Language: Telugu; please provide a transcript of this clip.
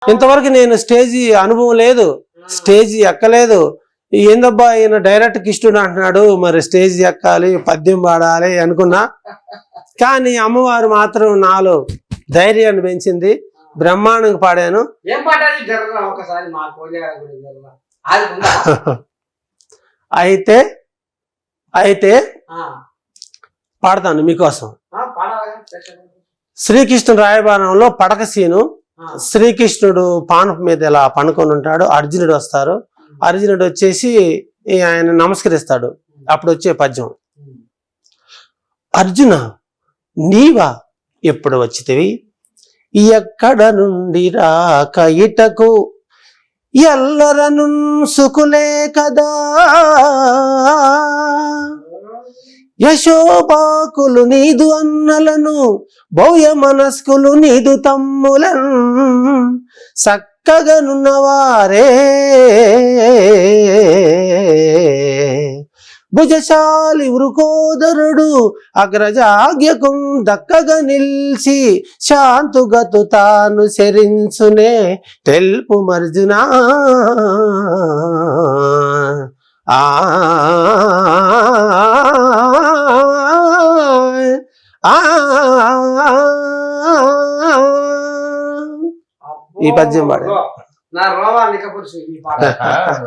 ఇంతవరకు నేను స్టేజీ అనుభవం లేదు, స్టేజీ ఎక్కలేదు. ఏందబ్బా ఈయన డైరెక్ట్ కిష్టుడు అంటున్నాడు, మరి స్టేజ్ ఎక్కాలి, పద్యం పాడాలి అనుకున్నా. కానీ అమ్మవారు మాత్రం నాలో ధైర్యాన్ని పెంచింది. బ్రహ్మాండంగా పాడాను. అయితే అయితే పాడతాను మీకోసం. శ్రీకృష్ణుడు రాయబారంలో పడక సీను. శ్రీకృష్ణుడు పానపు మీద ఇలా పనుకొని ఉంటాడు. అర్జునుడు వస్తారు. అర్జునుడు వచ్చేసి ఆయన నమస్కరిస్తాడు. అప్పుడు వచ్చే పద్యం, అర్జున నీవా ఎప్పుడు వచ్చితివి, ఎక్కడ నుండి రాక ఇటకు, ఎల్లరను సుకులే కదా, యశోబాకులు నీదు అన్నలను, భవ్య మనస్కులు నీదు తమ్ములను, చక్కగనున్నవారే భుజశాలి వృకోదరుడు, అగ్రజాగ్యకు దక్కగా నిల్చి, శాంతుగతు తాను శరించునే తెలుపు మర్జునా. ఈ పద్యం పాడారు.